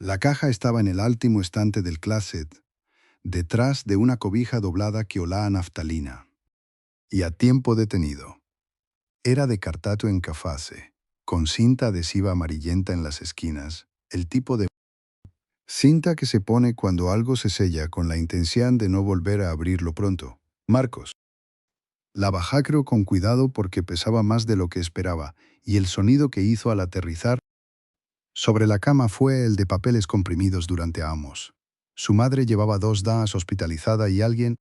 La caja estaba en el último estante del closet, detrás de una cobija doblada que olía a naftalina. Y a tiempo detenido. Era de cartato en cafase, con cinta adhesiva amarillenta en las esquinas, el tipo de cinta que se pone cuando algo se sella con la intención de no volver a abrirlo pronto. Marcos. La bajacro con cuidado porque pesaba más de lo que esperaba, y el sonido que hizo al aterrizar sobre la cama fue el de papeles comprimidos durante amos. Su madre llevaba 2 días hospitalizada y alguien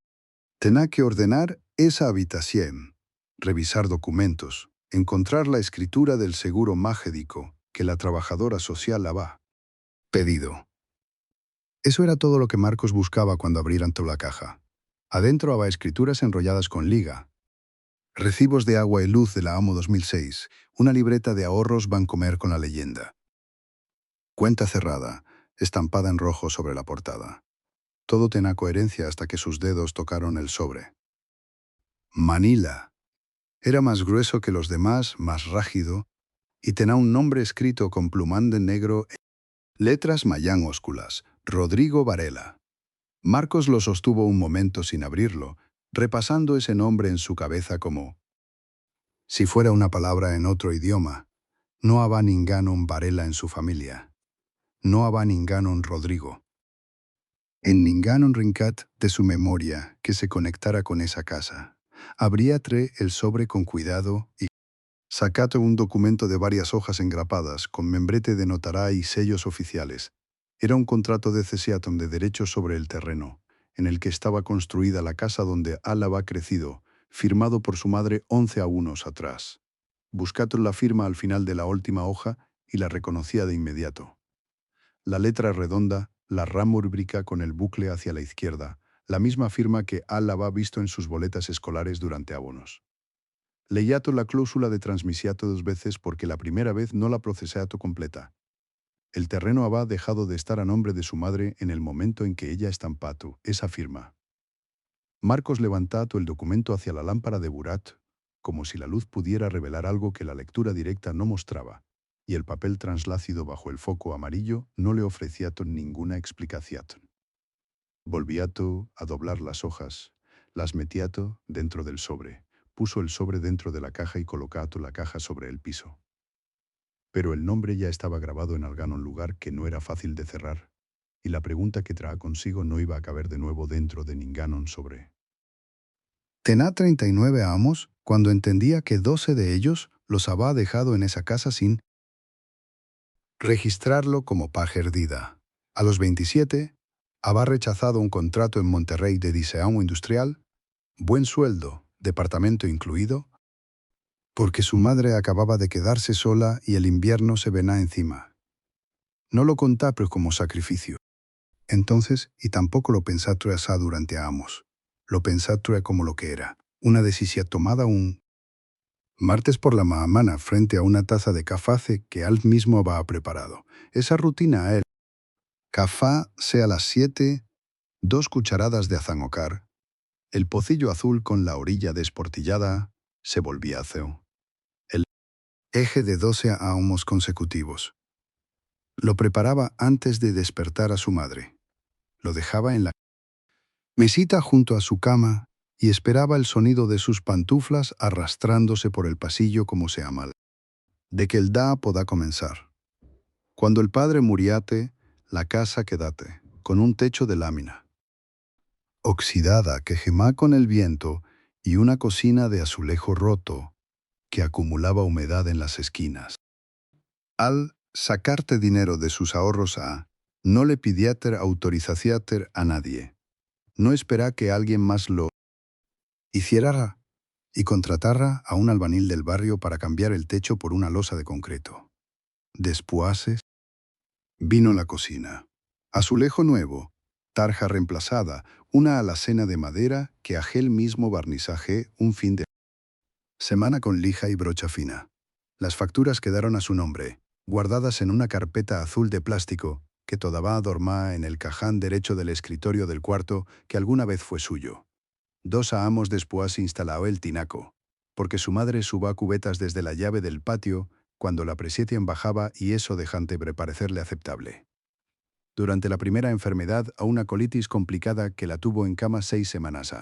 tenía que ordenar esa habitación, revisar documentos, encontrar la escritura del seguro mágico que la trabajadora social había pedido. Eso era todo lo que Marcos buscaba cuando abrieran toda la caja. Adentro había escrituras enrolladas con liga, recibos de agua y luz de la AMO 2006, una libreta de ahorros Bancomer con la leyenda. Cuenta cerrada, estampada en rojo sobre la portada. Todo tenía coherencia hasta que sus dedos tocaron el sobre. Manila. Era más grueso que los demás, más rígido, y tenía un nombre escrito con plumán de negro en letras mayúsculas, Rodrigo Varela. Marcos lo sostuvo un momento sin abrirlo, repasando ese nombre en su cabeza como si fuera una palabra en otro idioma. No había ningún Varela en su familia. No había ningún Rodrigo. En ningún rincat de su memoria que se conectara con esa casa. Abría el sobre con cuidado y sacó un documento de varias hojas engrapadas, con membrete de notará y sellos oficiales. Era un contrato de cesión de derechos sobre el terreno, en el que estaba construida la casa donde Álava ha crecido, firmado por su madre 11 años atrás. Buscó la firma al final de la última hoja y la reconocía de inmediato. La letra redonda, la rama rúbrica con el bucle hacia la izquierda, la misma firma que Álava ha visto en sus boletas escolares durante abonos. Leyato la cláusula de transmisiato 2 veces porque la primera vez no la procesato completa. El terreno había dejado de estar a nombre de su madre en el momento en que ella estampato esa firma. Marcos levantato el documento hacia la lámpara de Burat, como si la luz pudiera revelar algo que la lectura directa no mostraba, y el papel translácido bajo el foco amarillo no le ofrecía ninguna explicación. Volviato a doblar las hojas, las metiato dentro del sobre. Puso el sobre dentro de la caja y colocó la caja sobre el piso. Pero el nombre ya estaba grabado en algún lugar que no era fácil de cerrar, y la pregunta que traía consigo no iba a caber de nuevo dentro de ningún sobre. Tenía 39 amos cuando entendía que 12 de ellos los había dejado en esa casa sin registrarlo como perdida. A los 27, había rechazado un contrato en Monterrey de diseño industrial, buen sueldo, departamento incluido, porque su madre acababa de quedarse sola y el invierno se venía encima. No lo contá pero como sacrificio. Entonces, y tampoco lo pensá así durante amos. Lo pensá como lo que era. Una decisión tomada un martes por la mañana frente a una taza de café que él mismo había preparado. Esa rutina a él. Café sea a las 7, 2 cucharadas de azanócar, el pocillo azul con la orilla desportillada, se volvía aceo. El eje de 12 ahumos consecutivos. Lo preparaba antes de despertar a su madre. Lo dejaba en la mesita junto a su cama y esperaba el sonido de sus pantuflas arrastrándose por el pasillo como se ama. De que el da poda comenzar. Cuando el padre muriate, la casa quedate, con un techo de lámina oxidada que gemá con el viento y una cocina de azulejo roto que acumulaba humedad en las esquinas. Al sacarte dinero de sus ahorros no le pidiáter autorización a nadie. No espera que alguien más lo hiciera y contratara a un albañil del barrio para cambiar el techo por una losa de concreto. Después vino la cocina. Azulejo nuevo, tarja reemplazada, una alacena de madera que aquel mismo barnizaje un fin de semana con lija y brocha fina. Las facturas quedaron a su nombre, guardadas en una carpeta azul de plástico que todavía dormía en el caján derecho del escritorio del cuarto que alguna vez fue suyo. 2 años después instaló el tinaco, porque su madre suba cubetas desde la llave del patio cuando la presietien bajaba y eso dejante parecerle aceptable. durante la primera enfermedad a una colitis complicada que la tuvo en cama 6 semanas.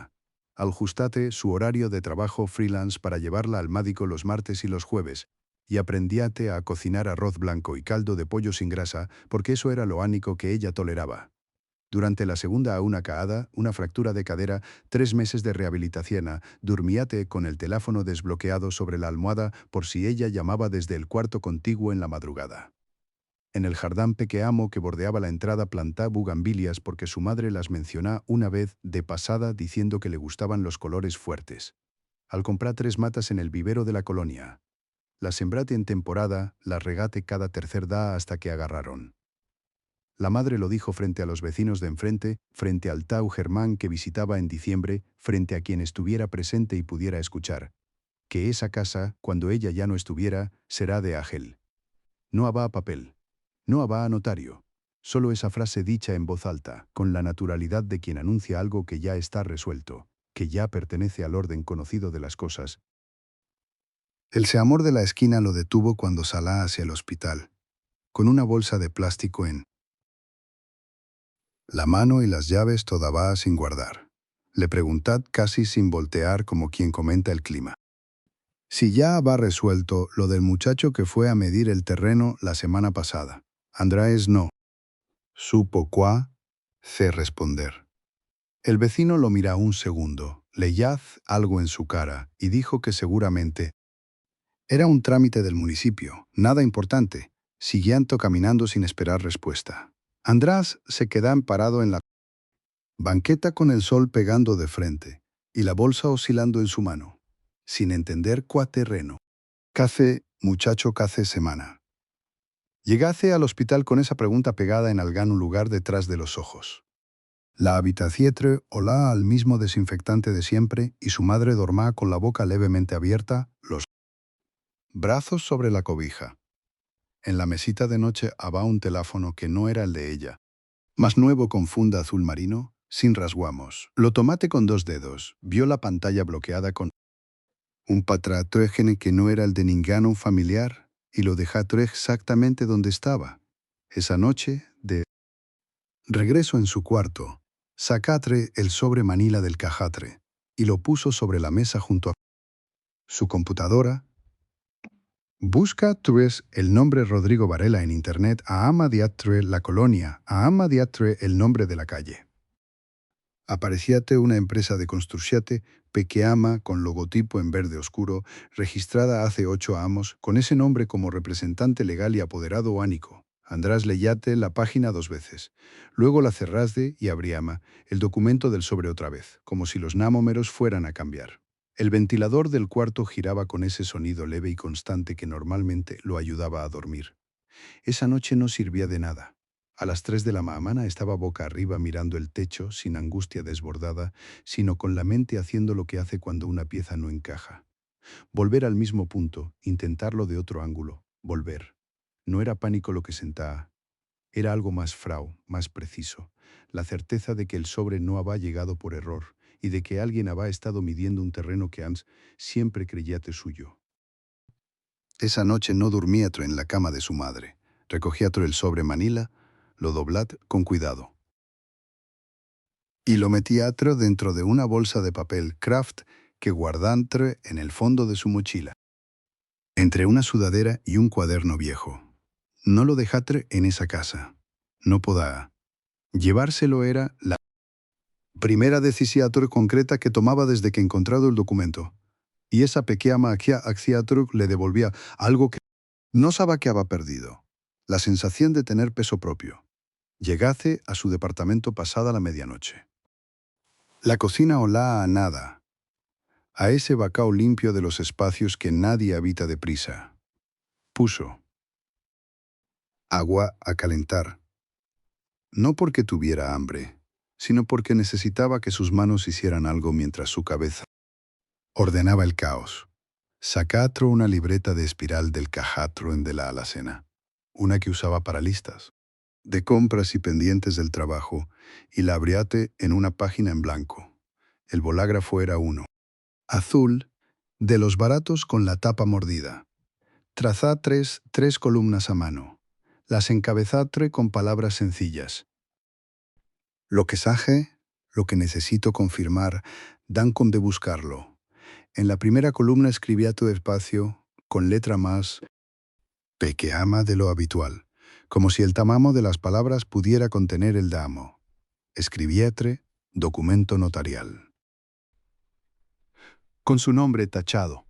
Ajustate su horario de trabajo freelance para llevarla al médico los martes y los jueves, y aprendíate a cocinar arroz blanco y caldo de pollo sin grasa, porque eso era lo único que ella toleraba. Durante la segunda a una caída, una fractura de cadera, 3 meses de rehabilitación, durmíate con el teléfono desbloqueado sobre la almohada por si ella llamaba desde el cuarto contiguo en la madrugada. En el jardín pequeño que bordeaba la entrada plantá bugambilias porque su madre las mencionó una vez de pasada diciendo que le gustaban los colores fuertes. Al comprar 3 matas en el vivero de la colonia. Las sembrate en temporada, las regate cada tercer día hasta que agarraron. La madre lo dijo frente a los vecinos de enfrente, frente al Tau Germán que visitaba en diciembre, frente a quien estuviera presente y pudiera escuchar. Que esa casa, cuando ella ya no estuviera, será de Ángel. No habrá papel. No habrá notario. Solo esa frase dicha en voz alta, con la naturalidad de quien anuncia algo que ya está resuelto, que ya pertenece al orden conocido de las cosas. El seamor de la esquina lo detuvo cuando salá hacia el hospital, con una bolsa de plástico en la mano y las llaves todavía sin guardar. Le preguntad casi sin voltear como quien comenta el clima. Si ya va resuelto lo del muchacho que fue a medir el terreno la semana pasada. Andrés no. Supo cuá, ce responder. El vecino lo mira un segundo, leyaz algo en su cara y dijo que seguramente era un trámite del municipio, nada importante, siguiendo caminando sin esperar respuesta. András se queda parado en la banqueta con el sol pegando de frente y la bolsa oscilando en su mano, sin entender cuá terreno. Cace, muchacho cace semana. Llegase al hospital con esa pregunta pegada en algún lugar detrás de los ojos. La habitación olá al mismo desinfectante de siempre y su madre dormá con la boca levemente abierta, los brazos sobre la cobija. En la mesita de noche había un teléfono que no era el de ella, más nuevo con funda azul marino, sin rasguamos. Lo tomate con 2 dedos, vio la pantalla bloqueada con un patratoégene que no era el de ningún familiar y lo dejó exactamente donde estaba. Esa noche, de regreso en su cuarto, sacatre el sobre manila del cajatre y lo puso sobre la mesa junto a su computadora. Busca tres el nombre Rodrigo Varela en internet a ama diatre la colonia, a ama diatre el nombre de la calle. Aparecíate una empresa de construcciate pequeama con logotipo en verde oscuro, registrada hace 8 años, con ese nombre como representante legal y apoderado o ánico. András leyate la página 2 veces. Luego la cerraste y abríama el documento del sobre otra vez, como si los námomeros fueran a cambiar. El ventilador del cuarto giraba con ese sonido leve y constante que normalmente lo ayudaba a dormir. Esa noche no sirvía de nada. A las 3 de la mañana estaba boca arriba mirando el techo, sin angustia desbordada, sino con la mente haciendo lo que hace cuando una pieza no encaja. Volver al mismo punto, intentarlo de otro ángulo, volver. No era pánico lo que sentaba. Era algo más más preciso. La certeza de que el sobre no había llegado por error y de que alguien había estado midiendo un terreno que Hans siempre creyate suyo. Esa noche no durmía en la cama de su madre. Recogía el sobre manila, lo doblat con cuidado. Y lo metía dentro de una bolsa de papel craft que guardantre en el fondo de su mochila. Entre una sudadera y un cuaderno viejo. No lo dejatre en esa casa. No podá. Llevárselo era la primera decisión concreta que tomaba desde que encontrado el documento. Y esa pequeña acción le devolvía algo que no sabía que había perdido. La sensación de tener peso propio. Llegase a su departamento pasada la medianoche. La cocina olá a nada, a ese vacao limpio de los espacios que nadie habita deprisa. Puso agua a calentar, no porque tuviera hambre, sino porque necesitaba que sus manos hicieran algo mientras su cabeza ordenaba el caos. Sacatro una libreta de espiral del cajatro en de la alacena, una que usaba para listas de compras y pendientes del trabajo, y la abriate en una página en blanco. El bolígrafo era uno. Azul, de los baratos con la tapa mordida. Trazá tres columnas a mano. Las encabezatre con palabras sencillas. Lo que sage, lo que necesito confirmar, dan con de buscarlo. En la primera columna escribía tu espacio con letra más pequeña de lo habitual, como si el tamaño de las palabras pudiera contener el damo. Escribietre, documento notarial. Con su nombre tachado.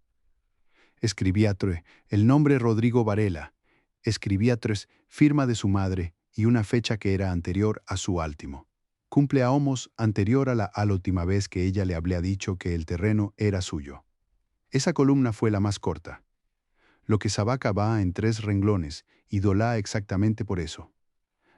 Escribiatre, el nombre Rodrigo Varela. Escribiatres, firma de su madre y una fecha que era anterior a su último. Cumple a homos anterior a la última vez que ella le había dicho que el terreno era suyo. Esa columna fue la más corta. Lo que Sabaca va en 3 renglones y dolá exactamente por eso.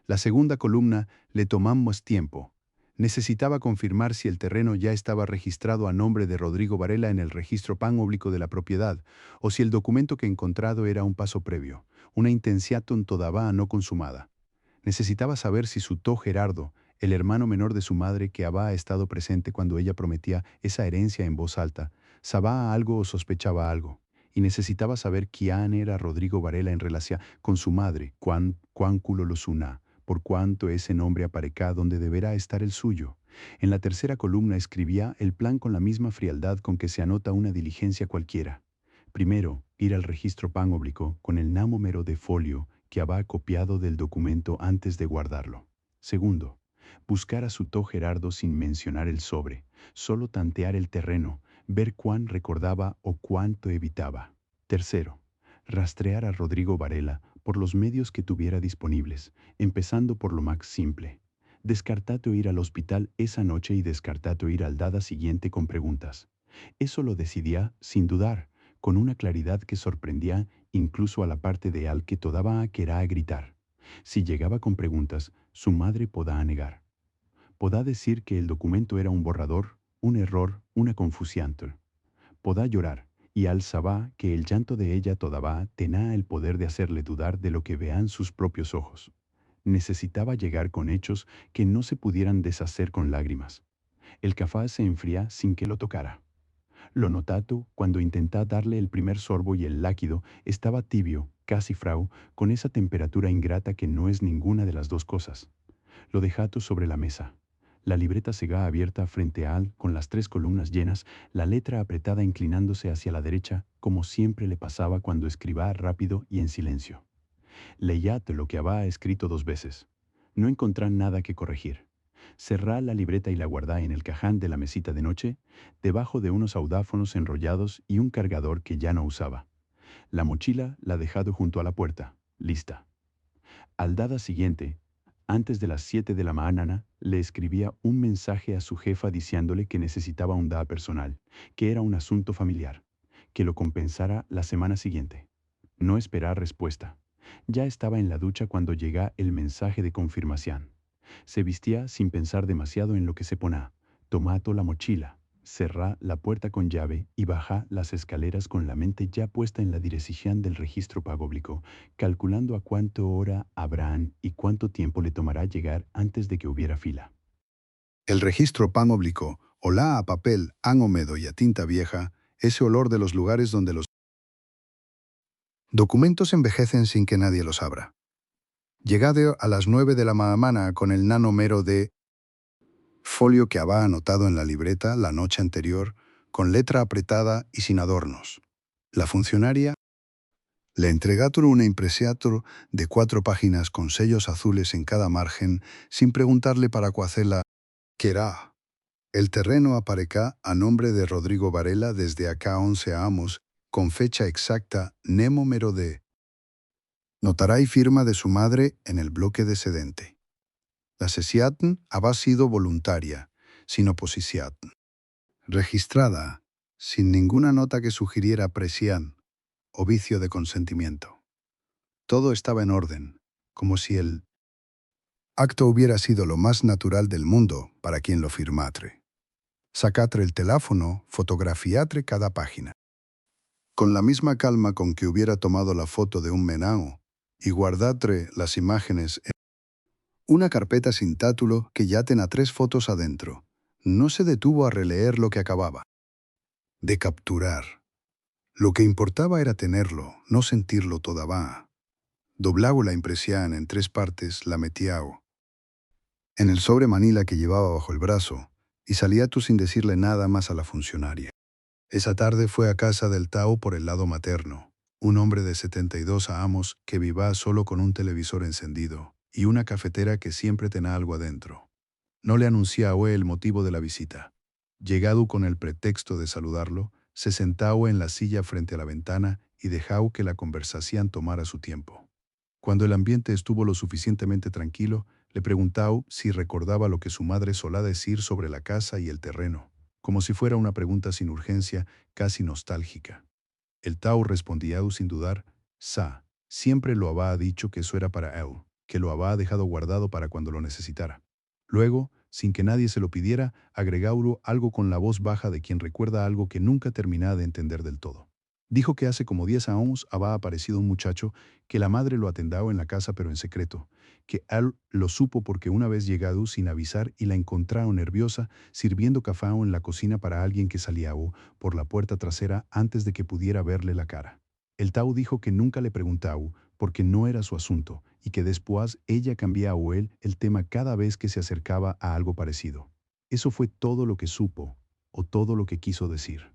La segunda columna le tomamos tiempo. Necesitaba confirmar si el terreno ya estaba registrado a nombre de Rodrigo Varela en el registro público de la propiedad, o si el documento que encontrado era un paso previo, una intención todavía no consumada. Necesitaba saber si su tó Gerardo, el hermano menor de su madre que había estado presente cuando ella prometía esa herencia en voz alta, sabía algo o sospechaba algo. Y necesitaba saber quién era Rodrigo Varela en relación con su madre, cuán culo lo suna, por cuánto ese nombre apareca donde deberá estar el suyo. En la tercera columna escribía el plan con la misma frialdad con que se anota una diligencia cualquiera. Primero, ir al registro público con el número de folio que había copiado del documento antes de guardarlo. Segundo, buscar a su tó Gerardo sin mencionar el sobre, solo tantear el terreno, ver cuán recordaba o cuánto evitaba. Tercero, rastrear a Rodrigo Varela por los medios que tuviera disponibles, empezando por lo más simple. Descartato ir al hospital esa noche y descartato ir al dada siguiente con preguntas. Eso lo decidía sin dudar, con una claridad que sorprendía incluso a la parte de Al que todavía quería gritar. Si llegaba con preguntas, su madre podá negar. Podá decir que el documento era un borrador, un error, una confusión. Podá llorar, y Al sabá que el llanto de ella todavía tenía el poder de hacerle dudar de lo que vean sus propios ojos. Necesitaba llegar con hechos que no se pudieran deshacer con lágrimas. El café se enfría sin que lo tocara. Lo notato, cuando intentá darle el primer sorbo y el láquido, estaba tibio, casi frau, con esa temperatura ingrata que no es ninguna de las dos cosas. Lo dejato sobre la mesa. La libreta cegá abierta frente a Al, con las 3 columnas llenas, la letra apretada inclinándose hacia la derecha, como siempre le pasaba cuando escribía rápido y en silencio. Leíate lo que había escrito 2 veces. No encontrá nada que corregir. Cerrá la libreta y la guardá en el caján de la mesita de noche, debajo de unos audáfonos enrollados y un cargador que ya no usaba. La mochila la dejado junto a la puerta, lista. Al dada siguiente, antes de las 7 de la mañana, le escribía un mensaje a su jefa diciéndole que necesitaba un da personal, que era un asunto familiar, que lo compensara la semana siguiente. No esperar respuesta. Ya estaba en la ducha cuando llega el mensaje de confirmación. Se vistía sin pensar demasiado en lo que se ponía. Tomato la mochila, cerrá la puerta con llave y baja las escaleras con la mente ya puesta en la dirección del registro público, calculando a cuánto hora habrán y cuánto tiempo le tomará llegar antes de que hubiera fila. El registro público, olá a papel, han húmedo y a tinta vieja, ese olor de los lugares donde los documentos envejecen sin que nadie los abra. Llegado a las 9 de la mañana con el nanómero de folio que había anotado en la libreta la noche anterior, con letra apretada y sin adornos. La funcionaria le entregaron una impresiatur de 4 páginas con sellos azules en cada margen, sin preguntarle para cuácela que era. El terreno aparecá a nombre de Rodrigo Varela desde acá 11 años, con fecha exacta, número de notará y firma de su madre en el bloque decedente. La cesión había sido voluntaria, sin oposición. Registrada, sin ninguna nota que sugiriera presión o vicio de consentimiento. Todo estaba en orden, como si el acto hubiera sido lo más natural del mundo para quien lo firmatre. Sacatre el teléfono, fotografiatre cada página. Con la misma calma con que hubiera tomado la foto de un menao, y guardatre las imágenes en una carpeta sin tátulo que ya tenía 3 fotos adentro. No se detuvo a releer lo que acababa de capturar. Lo que importaba era tenerlo, no sentirlo todavía. Doblaba la impresión en 3 partes, la metiao en el sobre manila que llevaba bajo el brazo y salía tú sin decirle nada más a la funcionaria. Esa tarde fue a casa del Tao por el lado materno, un hombre de 72 años que vivía solo con un televisor encendido y una cafetera que siempre tenía algo adentro. No le anuncia a Oe el motivo de la visita. Llegado con el pretexto de saludarlo, se sentó en la silla frente a la ventana y dejó que la conversación tomara su tiempo. Cuando el ambiente estuvo lo suficientemente tranquilo, le preguntó si recordaba lo que su madre solía decir sobre la casa y el terreno, como si fuera una pregunta sin urgencia, casi nostálgica. El Tao respondía sin dudar, Sa, siempre lo había dicho que eso era para él, que lo había dejado guardado para cuando lo necesitara. Luego, sin que nadie se lo pidiera, agregó algo con la voz baja de quien recuerda algo que nunca termina de entender del todo. Dijo que hace como 10 años había aparecido un muchacho que la madre lo atendaba en la casa pero en secreto, que él lo supo porque una vez llegado sin avisar y la encontraron nerviosa sirviendo café en la cocina para alguien que salía por la puerta trasera antes de que pudiera verle la cara. El Tao dijo que nunca le preguntaba porque no era su asunto y que después ella cambiaba o él el tema cada vez que se acercaba a algo parecido. Eso fue todo lo que supo o todo lo que quiso decir.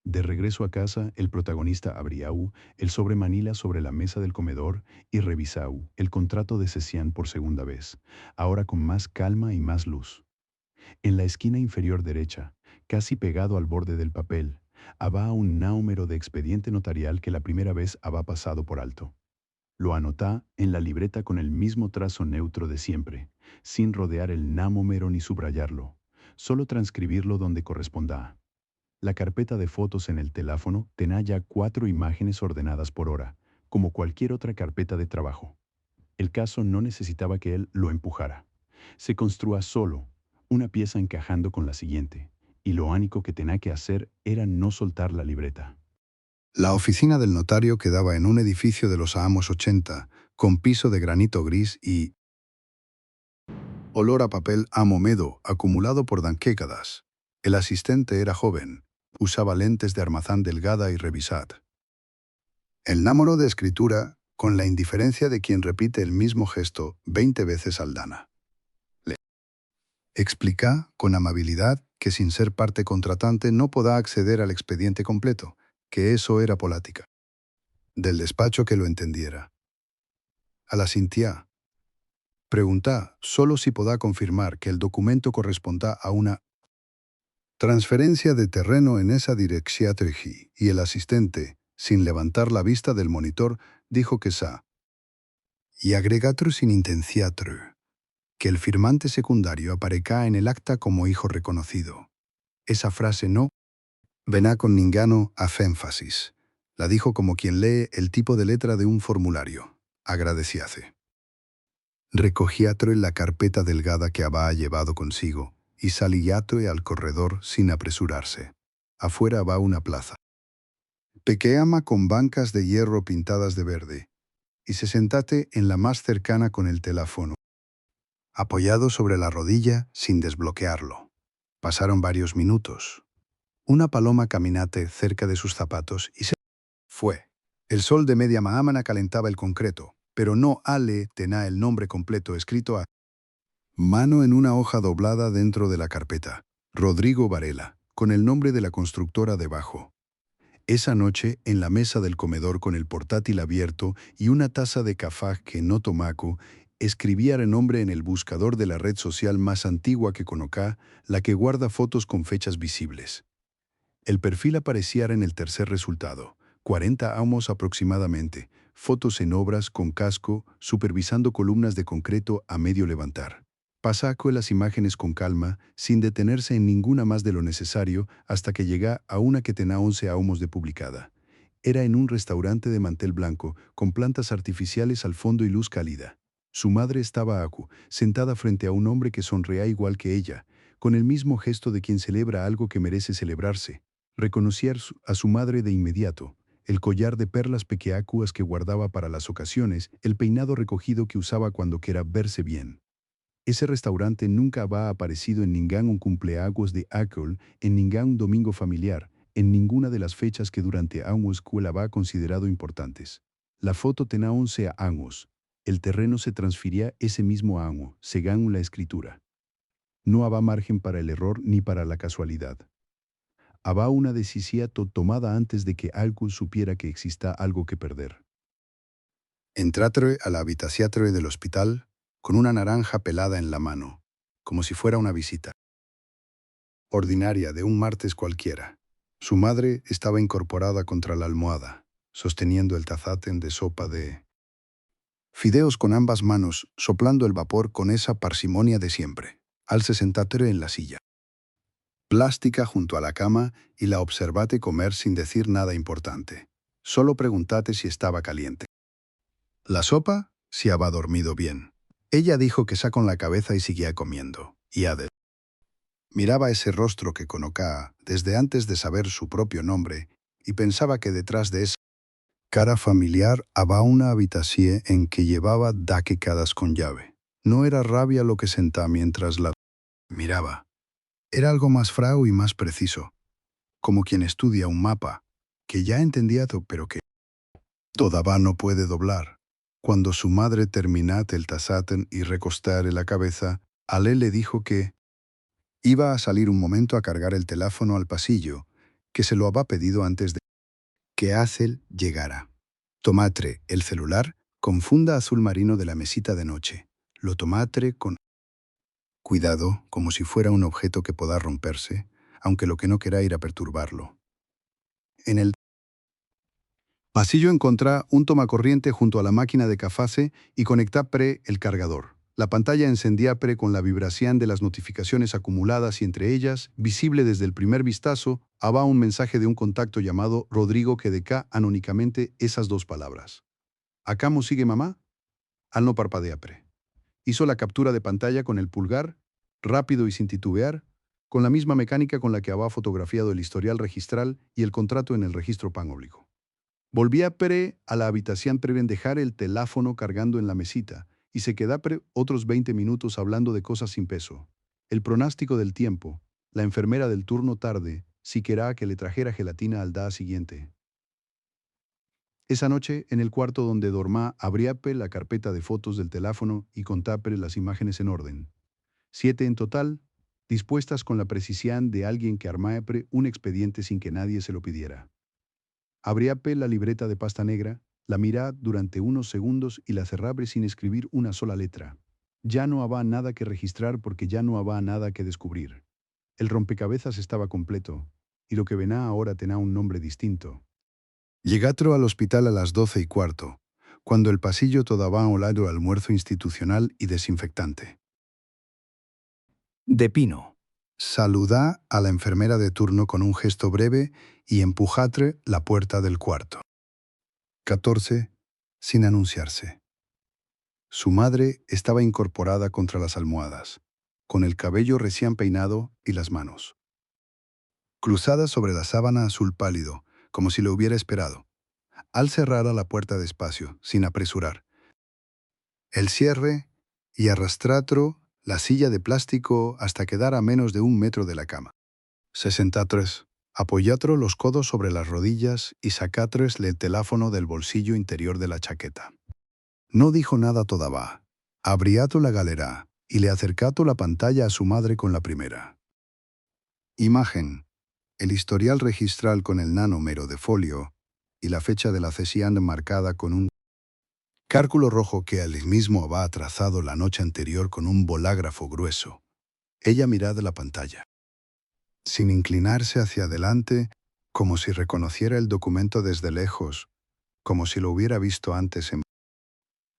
De regreso a casa, el protagonista abrió el sobre manila sobre la mesa del comedor y revisó el contrato de cesión por segunda vez, ahora con más calma y más luz. En la esquina inferior derecha, casi pegado al borde del papel, había un número de expediente notarial que la primera vez había pasado por alto. Lo anotá en la libreta con el mismo trazo neutro de siempre, sin rodear el número ni subrayarlo, solo transcribirlo donde corresponda. La carpeta de fotos en el teléfono tenía ya 4 imágenes ordenadas por hora, como cualquier otra carpeta de trabajo. El caso no necesitaba que él lo empujara. Se construía solo, una pieza encajando con la siguiente, y lo único que tenía que hacer era no soltar la libreta. La oficina del notario quedaba en un edificio de los años 80, con piso de granito gris y olor a papel amomedo acumulado por décadas. El asistente era joven, usaba lentes de armazán delgada y revisad. El námoro de escritura, con la indiferencia de quien repite el mismo gesto 20 veces al dana. Le explica con amabilidad que sin ser parte contratante no podrá acceder al expediente completo, que eso era polática. Del despacho que lo entendiera. A la Cintia. Pregunta solo si podrá confirmar que el documento corresponda a una transferencia de terreno en esa dirección y el asistente, sin levantar la vista del monitor, dijo que sa. Y agregatro sin intenciatro, que el firmante secundario aparezca en el acta como hijo reconocido. Esa frase no vená con ningano haz énfasis. La dijo como quien lee el tipo de letra de un formulario. Agradeciace. Recogiatro en la carpeta delgada que había llevado consigo y salíatro al corredor sin apresurarse. Afuera va una plaza. Pequeama con bancas de hierro pintadas de verde, y se sentate en la más cercana con el teléfono, apoyado sobre la rodilla sin desbloquearlo. Pasaron varios minutos. Una paloma caminate cerca de sus zapatos y se fue. El sol de media mahamana calentaba el concreto, pero no Ale tenía el nombre completo escrito a mano en una hoja doblada dentro de la carpeta. Rodrigo Varela, con el nombre de la constructora debajo. Esa noche, en la mesa del comedor con el portátil abierto y una taza de café que no tomaco, escribía el nombre en el buscador de la red social más antigua que conozca, la que guarda fotos con fechas visibles. El perfil aparecía en el tercer resultado, 40 años aproximadamente, fotos en obras con casco, supervisando columnas de concreto a medio levantar. Pasacó las imágenes con calma, sin detenerse en ninguna más de lo necesario, hasta que llega a una que tenía 11 ahumos de publicada. Era en un restaurante de mantel blanco, con plantas artificiales al fondo y luz cálida. Su madre estaba acu, sentada frente a un hombre que sonreía igual que ella, con el mismo gesto de quien celebra algo que merece celebrarse. Reconocía a su madre de inmediato, el collar de perlas pequeacuas que guardaba para las ocasiones, el peinado recogido que usaba cuando quería verse bien. Ese restaurante nunca había aparecido en ningún cumpleaños de Ackle, en ningún domingo familiar, en ninguna de las fechas que durante años escuela había considerado importantes. La foto tenía 11 años. El terreno se transfería ese mismo año, según la escritura. No había margen para el error ni para la casualidad. Había una decisión tomada antes de que algo supiera que exista algo que perder. Entratre a la habitación del hospital con una naranja pelada en la mano, como si fuera una visita ordinaria de un martes cualquiera. Su madre estaba incorporada contra la almohada, sosteniendo el tazaten de sopa de fideos con ambas manos, soplando el vapor con esa parsimonia de siempre. Al se sentate en la silla plástica junto a la cama y la observate comer sin decir nada importante. Solo preguntate si estaba caliente. La sopa si había dormido bien. Ella dijo que sa con la cabeza y seguía comiendo. Y Adel miraba ese rostro que conocía desde antes de saber su propio nombre y pensaba que detrás de esa cara familiar había una habitación en que llevaba décadas con llave. No era rabia lo que sentía mientras la miraba. Era algo más frau y más preciso, como quien estudia un mapa, que ya entendía pero que todavía no puede doblar. Cuando su madre terminate el tazaten y recostare la cabeza, Ale le dijo que iba a salir un momento a cargar el teléfono al pasillo, que se lo había pedido antes de que Acel llegara. Tomatre el celular con funda azul marino de la mesita de noche. Lo tomatre con cuidado, como si fuera un objeto que pueda romperse, aunque lo que no querá ir a perturbarlo. En el pasillo encontrá un tomacorriente junto a la máquina de café y conectá el cargador. La pantalla encendía con la vibración de las notificaciones acumuladas y entre ellas, visible desde el primer vistazo, había un mensaje de un contacto llamado Rodrigo que deca anónicamente esas dos palabras. ¿Acamo sigue mamá? Al no parpadea Hizo la captura de pantalla con el pulgar, rápido y sin titubear, con la misma mecánica con la que había fotografiado el historial registral y el contrato en el registro público. Volvía a la habitación prevén dejar el teléfono cargando en la mesita y se queda otros 20 minutos hablando de cosas sin peso. El pronóstico del tiempo, la enfermera del turno tarde, si querá que le trajera gelatina al día siguiente. Esa noche, en el cuarto donde dormá, abríape la carpeta de fotos del teléfono y contápere las imágenes en orden. 7 en total, dispuestas con la precisión de alguien que armápre un expediente sin que nadie se lo pidiera. Abríape la libreta de pasta negra, la mirá durante unos segundos y la cerrabre sin escribir una sola letra. Ya no había nada que registrar porque ya no había nada que descubrir. El rompecabezas estaba completo, y lo que vená ahora tenía un nombre distinto. Llegatro al hospital a las 12:15, cuando el pasillo todavía olado almuerzo institucional y desinfectante. De Pino. Saludá a la enfermera de turno con un gesto breve y empujatre la puerta del cuarto. 14. Sin anunciarse. Su madre estaba incorporada contra las almohadas, con el cabello recién peinado y las manos cruzadas sobre la sábana azul pálido, como si lo hubiera esperado. Al cerrar la puerta despacio, sin apresurar, el cierre y arrastratro la silla de plástico hasta quedar a menos de 1 metro de la cama. 63. Apoyatro los codos sobre las rodillas y sacatres el teléfono del bolsillo interior de la chaqueta. No dijo nada todavía. Abriato la galera y le acercato la pantalla a su madre con la primera imagen, el historial registral con el nanómero de folio y la fecha de la cesión marcada con un cálculo rojo que él mismo había trazado la noche anterior con un bolágrafo grueso. Ella miraba la pantalla, sin inclinarse hacia adelante, como si reconociera el documento desde lejos, como si lo hubiera visto antes en...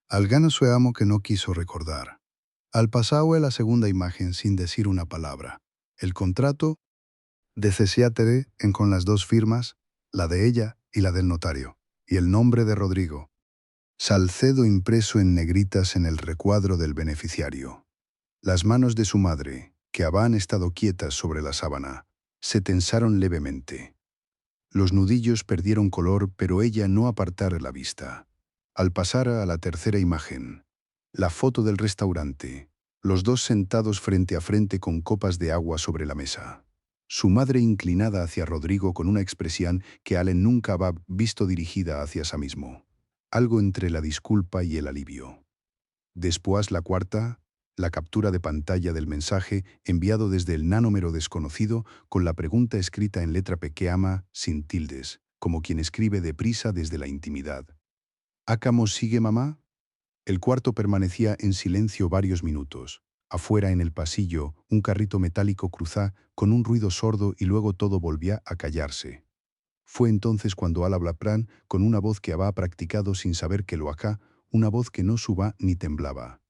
Al gano su amo que no quiso recordar. Al pasado la segunda imagen sin decir una palabra. El contrato de cesiátere en con las dos firmas, la de ella y la del notario, y el nombre de Rodrigo. Salcedo impreso en negritas en el recuadro del beneficiario. Las manos de su madre, que habían estado quietas sobre la sábana, se tensaron levemente. Los nudillos perdieron color, pero ella no apartara la vista. Al pasar a la tercera imagen, la foto del restaurante, los dos sentados frente a frente con copas de agua sobre la mesa. Su madre inclinada hacia Rodrigo con una expresión que Allen nunca había visto dirigida hacia sí mismo. algo entre la disculpa y el alivio. Después la cuarta, la captura de pantalla del mensaje enviado desde el nanúmero desconocido con la pregunta escrita en letra pequeña, sin tildes, como quien escribe deprisa desde la intimidad. ¿Acamo sigue mamá? El cuarto permanecía en silencio varios minutos. Afuera en el pasillo, un carrito metálico cruzá con un ruido sordo y luego todo volvía a callarse. Fue entonces cuando Ala Blapran, con una voz que había practicado sin saber que lo acá, una voz que no suba ni temblaba.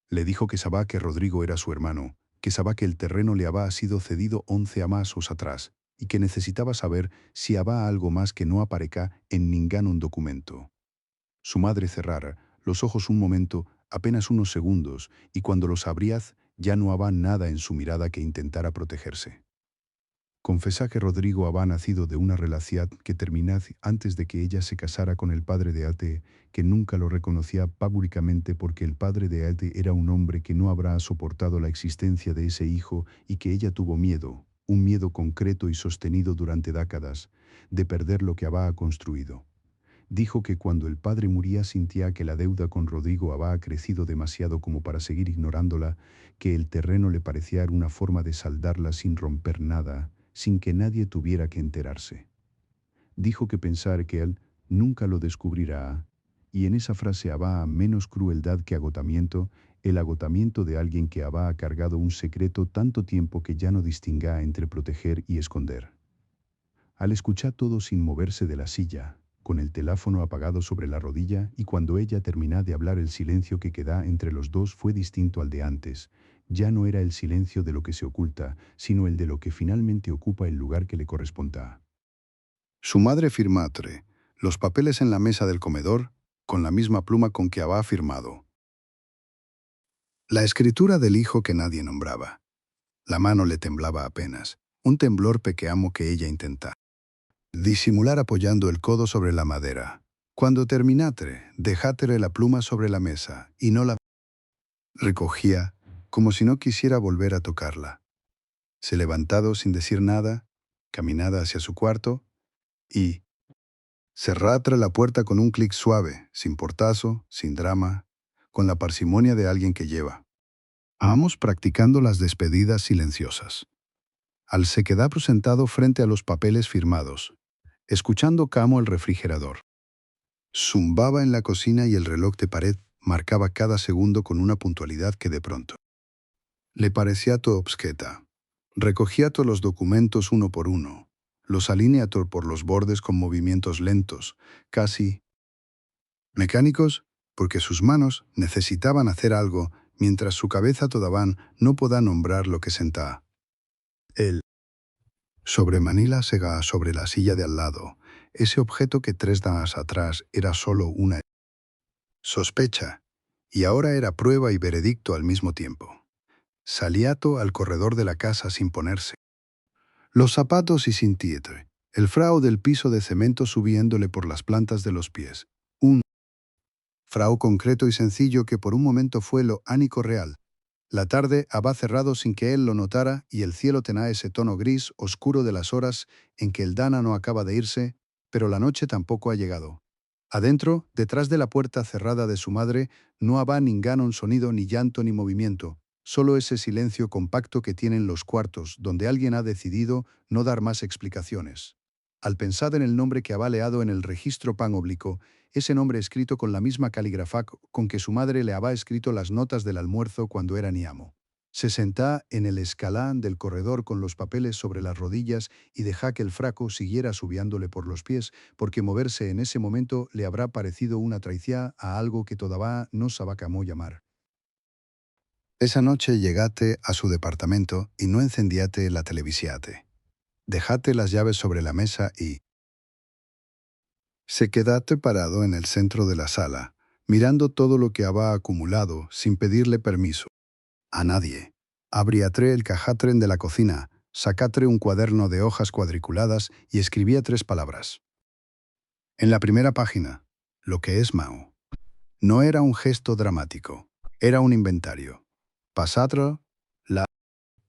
Le dijo que sabía que Rodrigo era su hermano, que sabía que el terreno le había sido cedido 11 amasos atrás y que necesitaba saber si había algo más que no apareca en ningún documento. Su madre cerrara los ojos un momento, apenas unos segundos, y cuando los abríaz ya no había nada en su mirada que intentara protegerse. Confesá que Rodrigo había nacido de una relación que terminad antes de que ella se casara con el padre de Ate, que nunca lo reconocía públicamente porque el padre de Ate era un hombre que no habrá soportado la existencia de ese hijo y que ella tuvo miedo, un miedo concreto y sostenido durante décadas, de perder lo que había construido. Dijo que cuando el padre moría sentía que la deuda con Rodrigo había crecido demasiado como para seguir ignorándola, que el terreno le parecía una forma de saldarla sin romper nada, sin que nadie tuviera que enterarse. Dijo que pensar que él nunca lo descubrirá, y en esa frase había menos crueldad que agotamiento, el agotamiento de alguien que había cargado un secreto tanto tiempo que ya no distinga entre proteger y esconder. Al escuchar todo sin moverse de la silla, con el teléfono apagado sobre la rodilla, y cuando ella termina de hablar el silencio que queda entre los dos fue distinto al de antes. Ya no era el silencio de lo que se oculta, sino el de lo que finalmente ocupa el lugar que le corresponda. Su madre firmatre los papeles en la mesa del comedor con la misma pluma con que había firmado. La escritura del hijo que nadie nombraba. La mano le temblaba apenas, un temblor pequeño que ella intentaba disimular apoyando el codo sobre la madera. Cuando terminatre, dejátere la pluma sobre la mesa y no la recogía, como si no quisiera volver a tocarla. Se levantado sin decir nada, caminada hacia su cuarto y cerratra la puerta con un clic suave, sin portazo, sin drama, con la parsimonia de alguien que lleva. Ambos practicando las despedidas silenciosas. Al se quedaba sentado frente a los papeles firmados, escuchando camo el refrigerador. Zumbaba en la cocina y el reloj de pared marcaba cada segundo con una puntualidad que de pronto le parecía to obsqueta. Recogía todos los documentos uno por uno, los alineator por los bordes con movimientos lentos, casi mecánicos, porque sus manos necesitaban hacer algo mientras su cabeza todavía no podía nombrar lo que sentaba. Él sobre Manila sega sobre la silla de al lado, ese objeto que 3 días atrás era solo una sospecha, y ahora era prueba y veredicto al mismo tiempo. Saliato al corredor de la casa sin ponerse los zapatos y sin tietre, el frao del piso de cemento subiéndole por las plantas de los pies. Un frao concreto y sencillo que por un momento fue lo ánico real. La tarde había cerrado sin que él lo notara y el cielo tenía ese tono gris oscuro de las horas en que el dana no acaba de irse, pero la noche tampoco ha llegado. Adentro, detrás de la puerta cerrada de su madre, no había ningún sonido, ni llanto, ni movimiento, solo ese silencio compacto que tienen los cuartos, donde alguien ha decidido no dar más explicaciones. Al pensar en el nombre que había leado en el registro pan oblico, ese nombre escrito con la misma caligrafía con que su madre le había escrito las notas del almuerzo cuando era niamo. Se sentá en el escalán del corredor con los papeles sobre las rodillas y dejá que el fraco siguiera subiándole por los pies, porque moverse en ese momento le habrá parecido una traición a algo que todavía no sabía cómo llamar. Esa noche llegate a su departamento y no encendiate la televisiate. Dejate las llaves sobre la mesa y se quedate parado en el centro de la sala, mirando todo lo que había acumulado sin pedirle permiso a nadie. Abriatre el cajatren de la cocina, sacatre un cuaderno de hojas cuadriculadas y escribía 3 palabras. En la primera página, lo que es Mao. No era un gesto dramático, era un inventario. Pasatro, la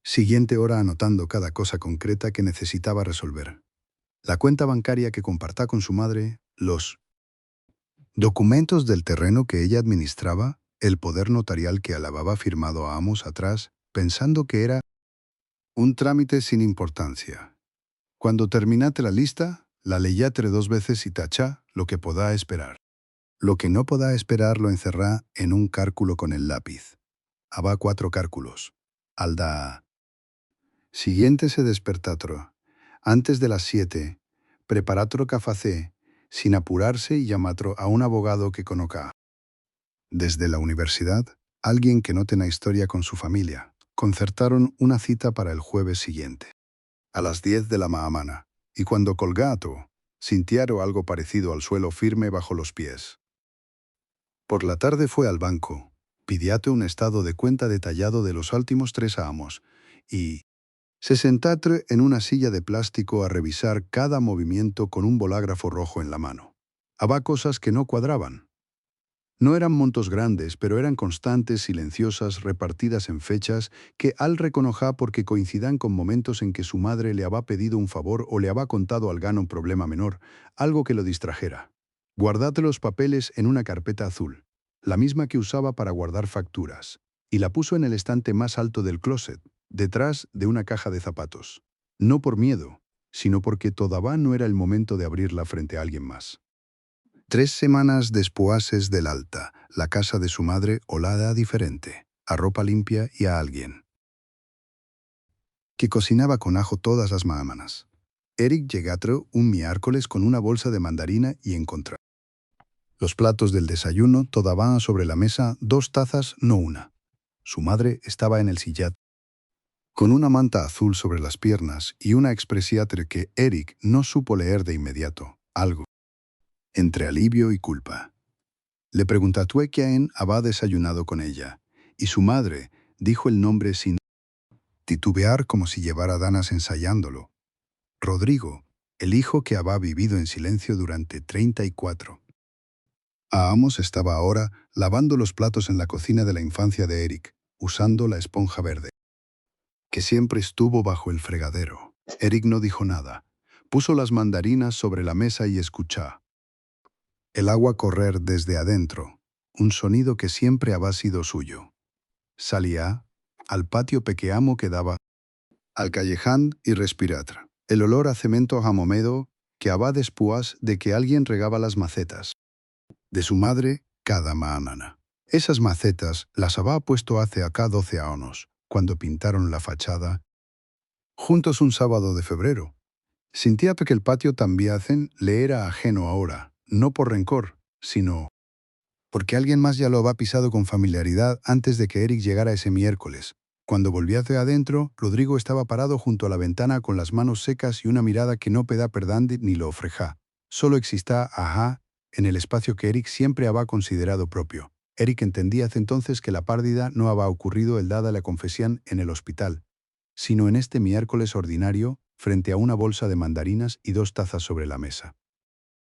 siguiente hora anotando cada cosa concreta que necesitaba resolver. La cuenta bancaria que compartá con su madre, los documentos del terreno que ella administraba, el poder notarial que alababa firmado a amos atrás, pensando que era un trámite sin importancia. Cuando terminate la lista, la leyatre 2 veces y tachá lo que podá esperar. Lo que no podá esperar lo encerrá en un cálculo con el lápiz. Habá 4 cálculos. Alda. Siguiente se despertatro. Antes de las 7, preparatro cafacé, sin apurarse y llamatro a un abogado que conozca. Desde la universidad, alguien que no tenga historia con su familia, concertaron una cita para el jueves siguiente, a las 10 de la mañana, y cuando colgato, sintiaro algo parecido al suelo firme bajo los pies. Por la tarde fue al banco, pidiate un estado de cuenta detallado de los últimos 3 amos, y se sentatre en una silla de plástico a revisar cada movimiento con un bolígrafo rojo en la mano. Había cosas que no cuadraban. No eran montos grandes, pero eran constantes, silenciosas, repartidas en fechas que al reconojar porque coincidan con momentos en que su madre le había pedido un favor o le había contado al gano un problema menor, algo que lo distrajera. Guardate los papeles en una carpeta azul, la misma que usaba para guardar facturas, y la puso en el estante más alto del closet, detrás de una caja de zapatos. No por miedo, sino porque todavía no era el momento de abrirla frente a alguien más. 3 semanas después del alta, la casa de su madre olada diferente, a ropa limpia y a alguien que cocinaba con ajo todas las mañanas. Eric llegatro un miércoles con una bolsa de mandarina y encontró los platos del desayuno todavía sobre la mesa, 2 tazas, no una. Su madre estaba en el sillat, con una manta azul sobre las piernas y una expresiatre que Eric no supo leer de inmediato, algo entre alivio y culpa. Le preguntó quién había desayunado con ella, y su madre dijo el nombre sin titubear como si llevara danas ensayándolo. Rodrigo, el hijo que había vivido en silencio durante 34. Amos estaba ahora lavando los platos en la cocina de la infancia de Eric, usando la esponja verde, que siempre estuvo bajo el fregadero. Eric no dijo nada. Puso las mandarinas sobre la mesa y escuchó el agua correr desde adentro, un sonido que siempre había sido suyo. Salía al patio pequeño que daba al calleján y respirar el olor a cemento jamomedo que había después de que alguien regaba las macetas de su madre cada mañana. Esas macetas las había puesto hace acá 12 años, cuando pintaron la fachada juntos un sábado de febrero. Sentía que el patio también le era ajeno ahora, no por rencor, sino porque alguien más ya lo había pisado con familiaridad antes de que Eric llegara ese miércoles. Cuando volvió hacia adentro, Rodrigo estaba parado junto a la ventana con las manos secas y una mirada que no peda perdandi ni lo ofreja. Solo existía ajá en el espacio que Eric siempre había considerado propio. Eric entendía hace entonces que la pérdida no había ocurrido el dada la confesión en el hospital, sino en este miércoles ordinario, frente a una bolsa de mandarinas y 2 tazas sobre la mesa.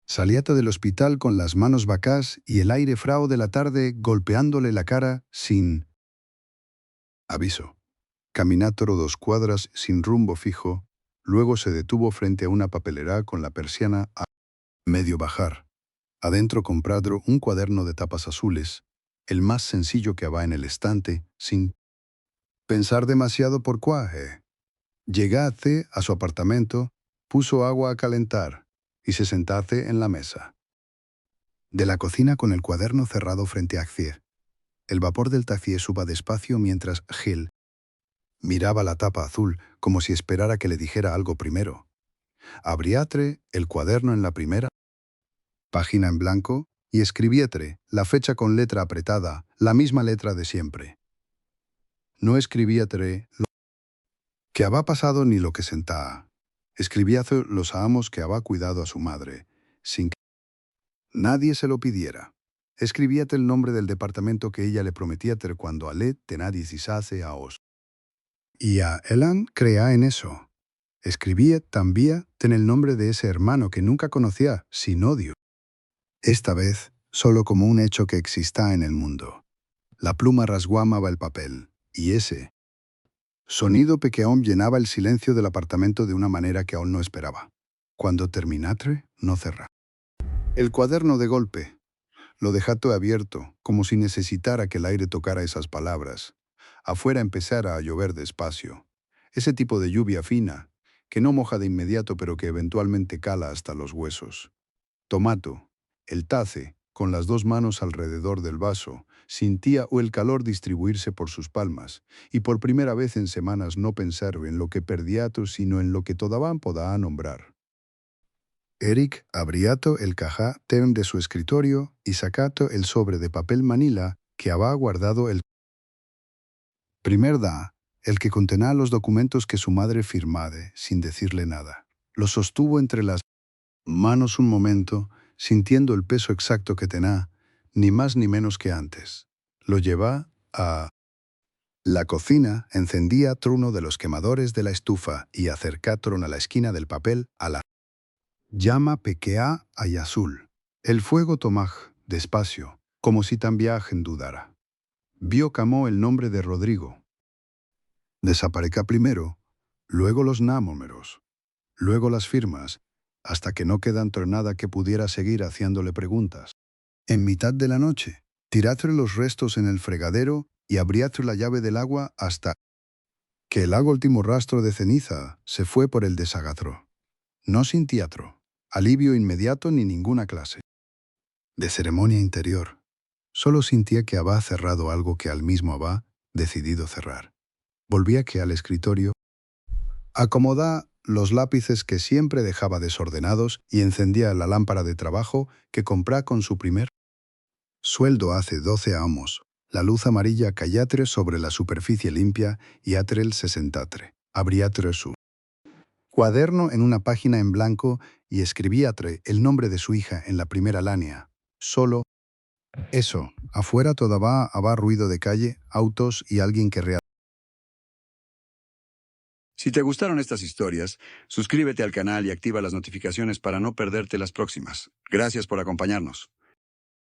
Salíate del hospital con las manos vacás y el aire frao de la tarde golpeándole la cara sin aviso. Caminátoro 2 cuadras sin rumbo fijo, luego se detuvo frente a una papelera con la persiana a medio bajar. Adentro compradro un cuaderno de tapas azules, el más sencillo que había en el estante, sin pensar demasiado por cuaje. Llegate a su apartamento, puso agua a calentar y se sentase en la mesa de la cocina con el cuaderno cerrado frente a Axier. El vapor del taxié suba despacio mientras Gil miraba la tapa azul como si esperara que le dijera algo primero. Abriatre el cuaderno en la primera página en blanco y escribiétre la fecha con letra apretada, la misma letra de siempre. No escribiétre lo que había pasado ni lo que sentaba. Escribiázo los amos que había cuidado a su madre, sin que nadie se lo pidiera. Escribíate el nombre del departamento que ella le prometía ter cuando ale tená 16 años. Y a Elan crea en eso. Escribía también ten el nombre de ese hermano que nunca conocía, sin odio. Esta vez, solo como un hecho que exista en el mundo. La pluma rasguamaba el papel, y ese sonido pequeón llenaba el silencio del apartamento de una manera que aún no esperaba. Cuando terminatre, no cerrá el cuaderno de golpe. Lo dejó todo abierto, como si necesitara que el aire tocara esas palabras. Afuera empezara a llover despacio. Ese tipo de lluvia fina, que no moja de inmediato pero que eventualmente cala hasta los huesos. Tomato, el tace, con las dos manos alrededor del vaso, sentía el calor distribuirse por sus palmas, y por primera vez en semanas no pensar en lo que perdiato, sino en lo que todavía podía nombrar. Eric abriato el cajá tem de su escritorio y sacato el sobre de papel manila que había guardado el primer da, el que contenía los documentos que su madre firmade, sin decirle nada. Los sostuvo entre las manos un momento, sintiendo el peso exacto que tenía, ni más ni menos que antes. Lo lleva a la cocina, encendía uno de los quemadores de la estufa y acercaron a la esquina del papel a la llama pequeá y azul. El fuego tomaj, despacio, como si también dudara. Vio camó el nombre de Rodrigo. Desapareca primero, luego los números, luego las firmas, hasta que no queda nada que pudiera seguir haciéndole preguntas. En mitad de la noche, tiradle los restos en el fregadero y abriadle la llave del agua hasta que el último rastro de ceniza se fue por el desagatro. No sin teatro, alivio inmediato ni ninguna clase de ceremonia interior. Solo sentía que había cerrado algo que al mismo había decidido cerrar. Volvía que al escritorio, acomodá los lápices que siempre dejaba desordenados y encendía la lámpara de trabajo que comprá con su primer sueldo hace 12 años. La luz amarilla cayatre sobre la superficie limpia y atrel se sentatre. Abriatre su cuaderno en una página en blanco y escribíatre el nombre de su hija en la primera línea. Solo eso. Afuera todavía había ruido de calle, autos y alguien que Si te gustaron estas historias, suscríbete al canal y activa las notificaciones para no perderte las próximas. Gracias por acompañarnos.